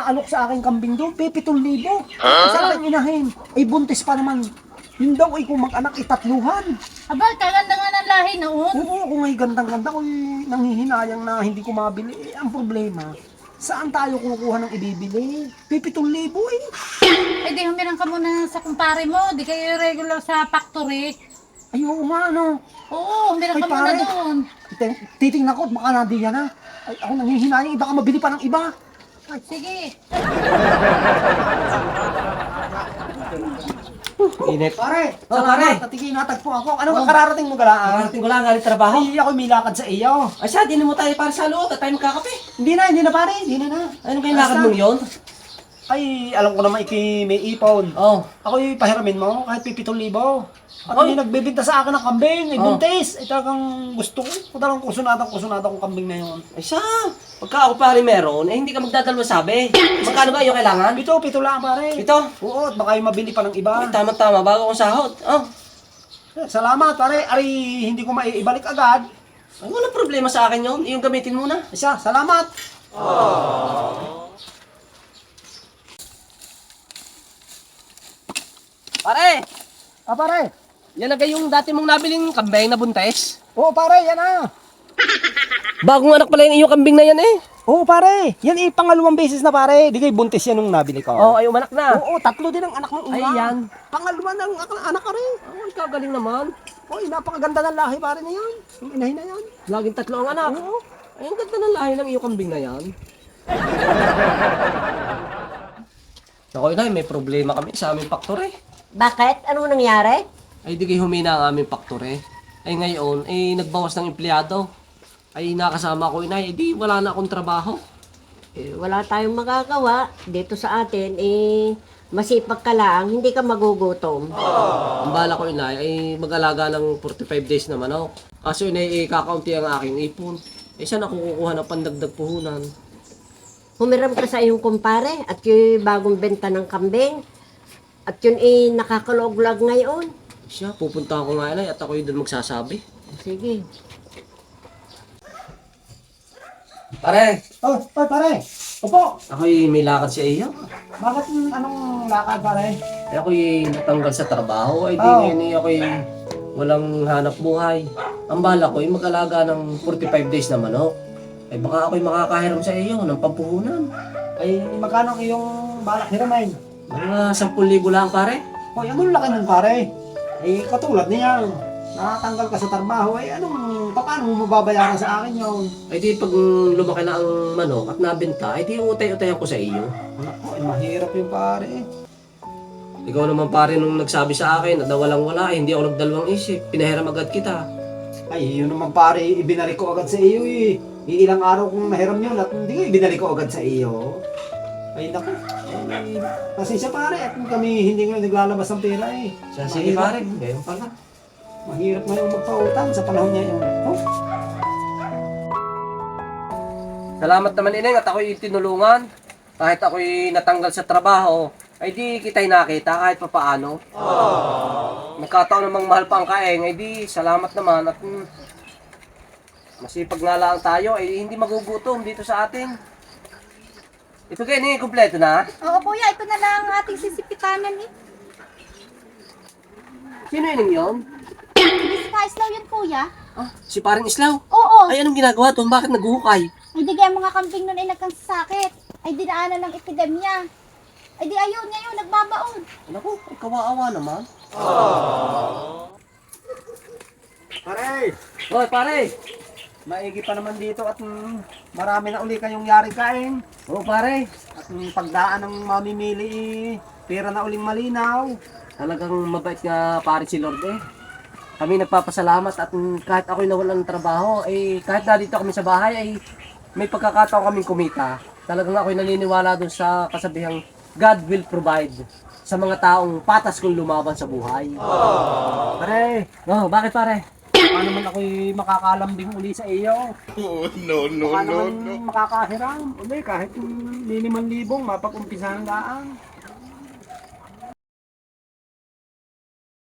naalok sa aking kambing doon, 7,000. Sa aking inahin, ay buntis pa naman. Yun daw ay kung mag-anak itatluhan. Aba, kaganda nga ng lahi noon. Oo, kung ay gandang-ganda, ko nanghihinayang na hindi ko mabili. Ang problema, saan tayo kukuha ng ibibili? 7,000 eh. Eh di humirang ka muna sa kumpare mo. Di kayo regular sa factory. Ay, oo nga, ano. Oo, humirang Ay, ka muna pare. doon. Titingnan ko, baka nandiyan na. Ay, ako nanghihinayang, baka mabili pa ng iba. Ay, Sige. Init. pare, Oh, salamat. pare. Natikinatag po ako. Ano ba kararating mo galaan? Karating ko lang galing trabaho. Ay, ako may lakad sa iyo. Ay siya, di na mo tayo para sa loob at tayo magkakape. Hindi na pare, hindi na. Ano ba yung lakad mong yun? Ay, alam ko naman may ipon. Oh. Ako yung pahiramin mo, kahit 7,000. At Ay. may nagbebenta sa akin ng kambing, ay Oh. buntis. Ay talagang gusto ko. Kung talagang kusunatan kong kambing na yun. Ay siya, pagka ako pare meron, eh hindi ka magdadalwa sabi. Magkano ba yung kailangan? Pito lang pare. Ito. Oo, at baka yung mabili pa ng iba. Ay, tama-tama, bago akong sahod. Oh. Salamat pare, ari hindi ko maibalik agad. Ay, walang problema sa akin yun. Yung gamitin muna. Isa, salamat. Pare, Pare. yan na yung dati mong nabiling kambing na buntes. Oo pare, yan na. Bagong anak pala yung iyong kambing na yan eh. Oo pare, yan pangalawang beses na pare. Di kayo buntis yan nung nabili ko. Oh, ay umanak na. Oo, 3 din ang anak ng una. Ay, yan. Pangalawa ng anak ka rin. Oh, kagaling naman. Oy, napakaganda ng lahi pare na yan. Yung inahin na yan. Laging 3 ang anak. Oo. Ay, ang ganda ng lahi ng iyong kambing na yan. Ako inay, may problema kami sa aming factory. Bakit? Ano nangyari? Ay, di kayo humina ang aming factory. Ay, ngayon, nagbawas ng empleyado. Ay, nakasama ko inay, di wala na akong trabaho. Wala tayong magagawa. Dito sa atin, masipag ka lang, hindi ka magugutom. Ang bala ko inay, ay mag-alaga ng 45 days na manok. Kaso inay, kakaunti ang aking ipon. Eh, saan ako kukuha ng pandagdag puhunan? Humiram ka sa iyong kumpare at yung bagong benta ng kambing. At yun nakakaloglag ngayon. Siya, pupunta ako nga inay at ako'y doon magsasabi. Sige. Pare, Oh, pare. Opo. ako'y may lakad sa iyo. Bakit anong lakad pare? Eh, ako'y natanggal sa trabaho. Ay, di Oh. ngayon ako'y walang hanap buhay. Ang bala ko ay mag-alaga ng 45 days na manok. Ay, baka ako'y makakahiram sa iyo ng pampuhunan. Ay, magkano ang iyong balak hiramain? Mga 10,000 lang, pare. Hoy, anong laki nun pare? Ay, katulad niya. Nakatanggal ka sa trabaho, ay paano mo mababayaran sa akin yun? Ay, di pag lumaki na ang manok at nabenta, ay di utay-utayan ko sa iyo. Naku, ay mahirap yung pare. Ikaw naman, pare, nung nagsabi sa akin na walang-wala, ay hindi ako nagdalawang isip. Pinahiram agad kita. Ay, yun naman pare, ibinalik ko agad sa iyo eh. Ilang araw kong nahiram yun at hindi ibinalik ko agad sa iyo. Ay, naku. Ay, pasensya pare, at kami hindi nga naglalabas ng pera eh. Sige, Mahirap. pare. Ngayon pala. Mahirap ngayong magpautang sa panahon niya yun. Oh, Salamat naman, Ineng, at ako'y tinulungan. Kahit ako'y natanggal sa trabaho, ay di kita'y nakita kahit papaano. Nagkataon namang mahal pa ang kaeng, ay di salamat naman at masipag nga lang tayo, ay hindi magugutom dito sa atin. Ito kayo, Ineng, kumpleto na. Oo, kuya, ito na lang ang ating sisipitanan eh. Sino Ineng yun? Miss Kaislaw yun, kuya. Ah, si paring Islaw. Oo. Ay, anong ginagawa doon? Bakit naguhukay? Hindi kaya mga kambing nun ay nagkasakit. Ay dinaanan ng epidemya. Ay di ayun, ngayon, nagbabaon. Naku, ay kawaawa naman. pare, Hoy, pare. maigi pa naman dito at marami na uli kayong yari kain. Oo, pare. At pagdaan ng mamimili, pera na uling malinaw. Talagang mabait nga pare si Lord eh. Kami nagpapasalamat at kahit ako'y nawalan ng trabaho, kahit nandito kami sa bahay, may pagkakataon kaming kumita. Talagang ako'y naniniwala dun sa kasabihang God will provide sa mga taong patas kung lumaban sa buhay. Pare, Oh, bakit pare? baka naman ako'y makakalambing uli sa iyo. Baka naman makakahiram uli kahit 5,000 mapag-umpisahan lang.